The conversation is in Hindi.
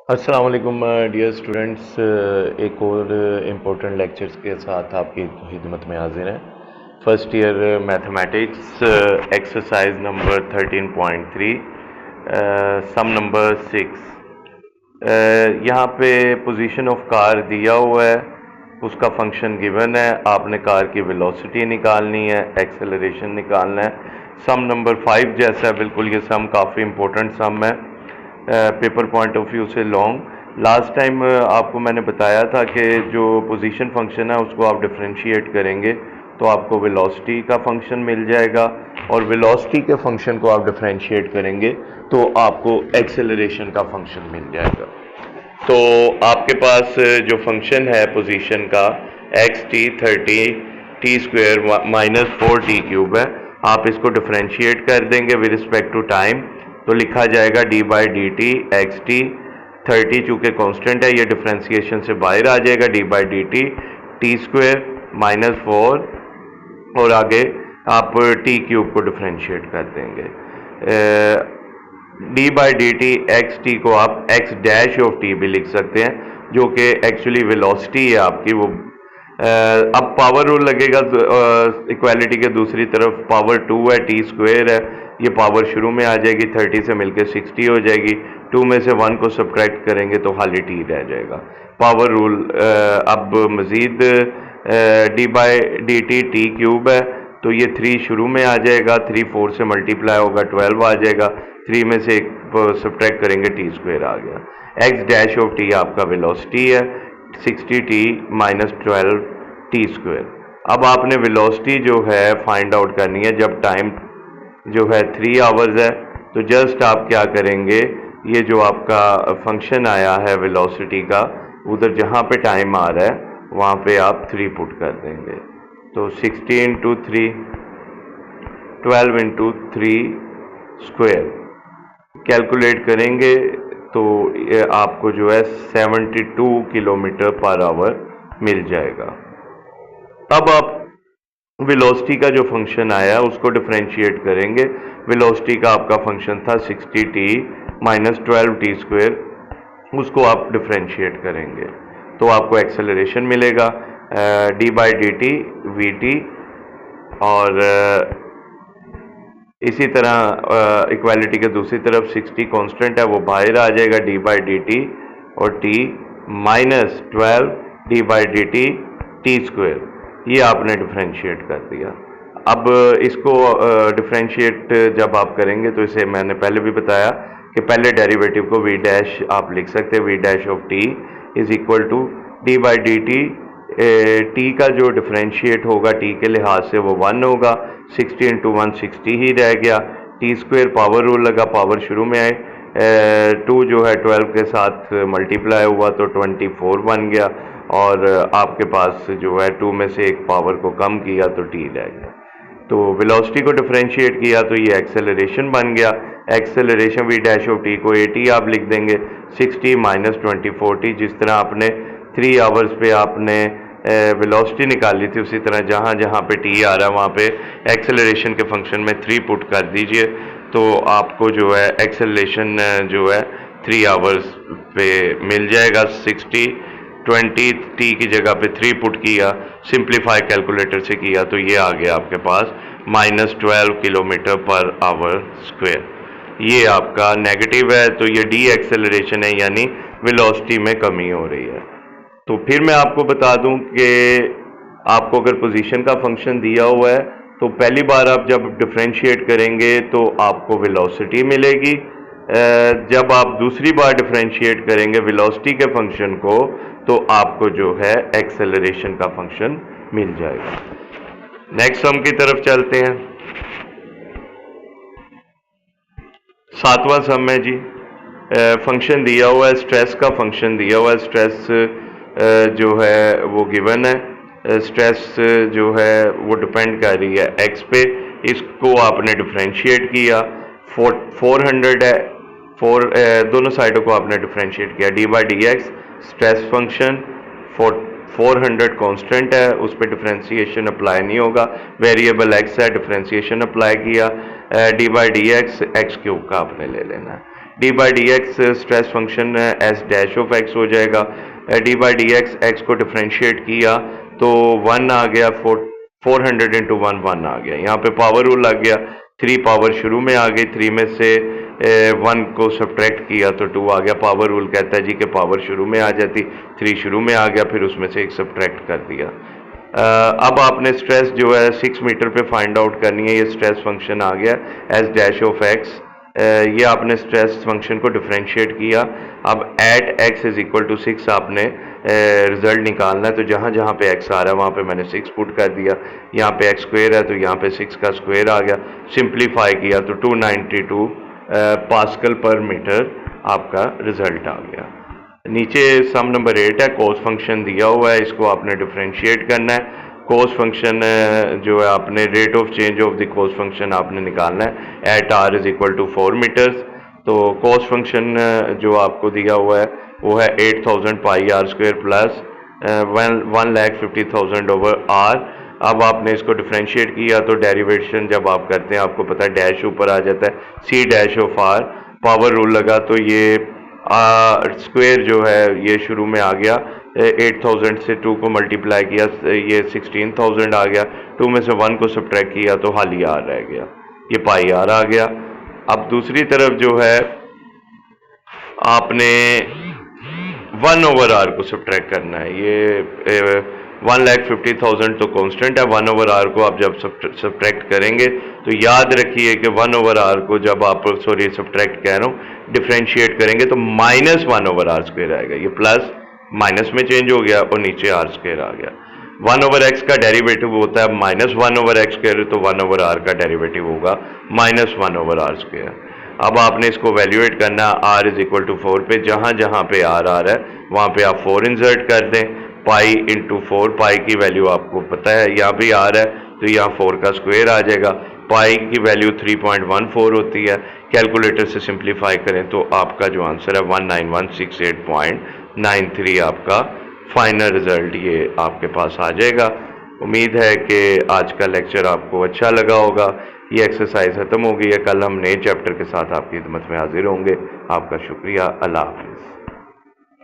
अस्सलाम वालेकुम डियर स्टूडेंट्स। एक और इम्पोर्टेंट लेक्चर्स के साथ आपकी खिदमत में हाजिर हैं। First year mathematics exercise number 13.3 सम नंबर 6। यहाँ पे पोजीशन ऑफ कार दिया हुआ है, उसका फंक्शन गिवन है, आपने कार की वेलोसिटी निकालनी है, एक्सेलरेशन निकालना है। सम नंबर 5 जैसा है बिल्कुल, ये सम काफ़ी इम्पोर्टेंट सम है पेपर पॉइंट ऑफ व्यू से लॉन्ग। लास्ट टाइम आपको मैंने बताया था कि जो पोजीशन फंक्शन है उसको आप डिफरेंशिएट करेंगे तो आपको वेलोसिटी का फंक्शन मिल जाएगा, और वेलोसिटी के फंक्शन को आप डिफरेंशिएट करेंगे तो आपको एक्सेलरेशन का फंक्शन मिल जाएगा। तो आपके पास जो फंक्शन है पोजीशन का एक्स टी 30 t² -4t³ है, आप इसको डिफरेंशिएट कर देंगे विद रिस्पेक्ट टू टाइम तो लिखा जाएगा d/dt एक्स टी 30 चूँकि कांस्टेंट है, ये डिफरेंशिएशन से बाहर आ जाएगा, d/dt t² -4 और आगे आप t³ को डिफरेंशिएट कर देंगे। d/dt एक्स टी को आप x डैश ऑफ टी भी लिख सकते हैं, जो कि एक्चुअली वेलोसिटी है आपकी। वो अब पावर रूल लगेगा इक्वालिटी के दूसरी तरफ, पावर 2 है, t² है, ये पावर शुरू में आ जाएगी, 30 से मिलकर 60 हो जाएगी, 2 में से 1 को सब्ट्रैक्ट करेंगे तो खाली t रह जाएगा। पावर रूल अब मज़ीद d/dt t³ है तो ये 3 शुरू में आ जाएगा, 3 4 से मल्टीप्लाई होगा 12 आ जाएगा, 3 में से 1 सब्ट्रैक्ट करेंगे t² आ गया। x डैश ऑफ t आपका वेलोसिटी है, 60t -12 t²। अब आपने वेलोसिटी जो है फाइंड आउट करनी है जब टाइम जो है 3 आवर्स है, तो जस्ट आप क्या करेंगे, ये जो आपका फंक्शन आया है वेलोसिटी का, उधर जहाँ पे टाइम आ रहा है वहाँ पे आप 3 पुट कर देंगे। तो 60 × 3 12 × 3² कैलकुलेट करेंगे तो ये आपको जो है 72 km/h मिल जाएगा। अब आप वेलोसिटी का जो फंक्शन आया उसको डिफरेंशिएट करेंगे। वेलोसिटी का आपका फंक्शन था 60t -12 t², उसको आप डिफरेंशिएट करेंगे तो आपको एक्सेलरेशन मिलेगा d/dt vt, और इसी तरह इक्वालिटी के दूसरी तरफ 60 कांस्टेंट है, वो बाहर आ जाएगा, d/dt और t -12 d/dt t², ये आपने डिफरेंशिएट कर दिया। अब इसको डिफरेंशिएट जब आप करेंगे तो इसे मैंने पहले भी बताया कि पहले डेरिवेटिव को v डैश आप लिख सकते हैं, v dash of t is equal to d/dt। t का जो डिफरेंशिएट होगा t के लिहाज से वो 1 होगा, 60 × 1 60 ही रह गया, t² पावर रूल लगा, पावर शुरू में आए, 2 जो है 12 के साथ मल्टीप्लाई हुआ तो 24 बन गया, और आपके पास जो है 2 में से एक पावर को कम किया तो t रह गया। तो वेलोसिटी को डिफरेंशिएट किया तो ये एक्सेलरेशन बन गया। Acceleration v dash of t को 80 आप लिख देंगे, 60 -24t, जिस तरह आपने 3 आवर्स पे आपने वेलोसिटी निकाली थी उसी तरह जहाँ जहाँ पे t आ रहा है वहाँ पे एक्सेलरेशन के फंक्शन में 3 पुट कर दीजिए तो आपको जो है एक्सेलरेशन जो है 3 आवर्स पे मिल जाएगा। 60 20 t की जगह पे 3 पुट किया, सिंप्लीफाई कैलकुलेटर से किया तो ये आ गया आपके पास -12 km/h²। ये आपका नेगेटिव है तो ये डी एक्सेलरेशन है, यानी वेलोसिटी में कमी हो रही है। तो फिर मैं आपको बता दूं कि आपको अगर पोजीशन का फंक्शन दिया हुआ है तो पहली बार आप जब डिफरेंशिएट करेंगे तो आपको वेलोसिटी मिलेगी, जब आप दूसरी बार डिफरेंशिएट करेंगे वेलोसिटी के फंक्शन को तो आपको जो है एक्सेलरेशन का फंक्शन मिल जाएगा। नेक्स्ट सम की तरफ चलते हैं। 7वां सम है जी। फंक्शन दिया हुआ है, स्ट्रेस का फंक्शन दिया हुआ है, स्ट्रेस जो है वो गिवन है, स्ट्रेस जो है वो डिपेंड कर रही है एक्स पे, इसको आपने डिफरेंशिएट किया, 400 है, दोनों साइडों को आपने डिफरेंशिएट किया, d/dx स्ट्रेस फंक्शन 400 कांस्टेंट है, उस पर डिफरेंशिएशन अप्लाई नहीं होगा, वेरिएबल x है, डिफरेंशिएशन अप्लाई किया, d/dx x³ का आपने ले लेना है। D by D x stress function S dash of x हो जाएगा। D by D x x को डिफ्रेंशिएट किया तो 1 आ गया, 400 इंटू 1 आ गया। यहाँ पे पावर रूल आ गया, 3 पावर शुरू में आ गई, 3 में से 1 को सब्ट्रैक्ट किया तो 2 आ गया। पावर रूल कहता है जी कि पावर शुरू में आ जाती, 3 शुरू में आ गया, फिर उसमें से एक सब्ट्रैक्ट कर दिया। अब आपने स्ट्रेस जो है 6 मीटर पे फाइंड आउट करनी है। ये स्ट्रेस फंक्शन आ गया एस डैश ऑफ एक्स। ये आपने स्ट्रेस फंक्शन को डिफ्रेंशिएट किया। अब at X is equal to 6 आपने रिजल्ट निकालना है। तो जहाँ जहाँ पे एक्स आ रहा है वहाँ पे मैंने 6 पुट कर दिया। यहाँ पे एक्स स्क्वेयर है तो यहाँ पे 6 का स्क्वेयर आ गया। सिंप्लीफाई किया तो 292 पास्कल पर मीटर आपका रिजल्ट आ गया। नीचे सम नंबर 8 है, कोस फंक्शन दिया हुआ है, इसको आपने डिफ्रेंशिएट करना है। कोस फंक्शन जो है आपने rate of change of the cos function आपने निकालना है at R is equal to 4 metres. तो कोस फंक्शन जो आपको दिया हुआ है वो है 8000 pi r square plus 1,50,000 over r. अब आपने इसको डिफ्रेंशिएट किया तो डेरिवेशन जब आप करते हैं आपको पता है डैश ऊपर आ जाता है, C dash of R. Power rule लगा तो ये स्क्वेयर जो है ये शुरू में आ गया, 8000 से 2 को मल्टीप्लाई किया, ये 16,000 आ गया। 2 में से 1 को सब्ट्रैक्ट किया तो खाली आर रह गया, ये पाई आर आ गया। अब दूसरी तरफ जो है आपने 1 ओवर आर को सब्ट्रैक्ट करना है। ये 1,50,000 तो कांस्टेंट है, 1 ओवर आर को आप जब सब्ट्रैक्ट करेंगे तो याद रखिए कि 1 ओवर आर को जब आप सब्ट्रैक्ट कह रहा हूँ डिफ्रेंशिएट करेंगे तो -1 ओवर आर स्क्वेयर आएगा। ये प्लस माइनस में चेंज हो गया और नीचे आर स्क्वेयर आ गया। 1 ओवर एक्स का डेरिवेटिव होता है -1 ओवर एक्स स्क्वेयर, तो 1 ओवर आर का डेरिवेटिव होगा -1 ओवर आर स्क्वेयर। अब आपने इसको वैल्यूएट करना आर इज इक्वल टू 4 पे। जहाँ जहाँ पे आर आ रहा है वहाँ पे आप 4 इंसर्ट कर दें। पाई इंटू 4, पाई की वैल्यू आपको पता है, यहाँ भी आ रहा है तो यहाँ 4 का स्क्वेयर आ जाएगा। पाई की वैल्यू 3.14 होती है। कैलकुलेटर से सिंप्लीफाई करें तो आपका जो आंसर है 19168.93 आपका फाइनल रिजल्ट ये आपके पास आ जाएगा। उम्मीद है कि आज का लेक्चर आपको अच्छा लगा होगा। ये एक्सरसाइज ख़त्म हो गई है, कल हम नए चैप्टर के साथ आपकी खिदमत में हाजिर होंगे। आपका शुक्रिया, अल्लाह हाफिज़।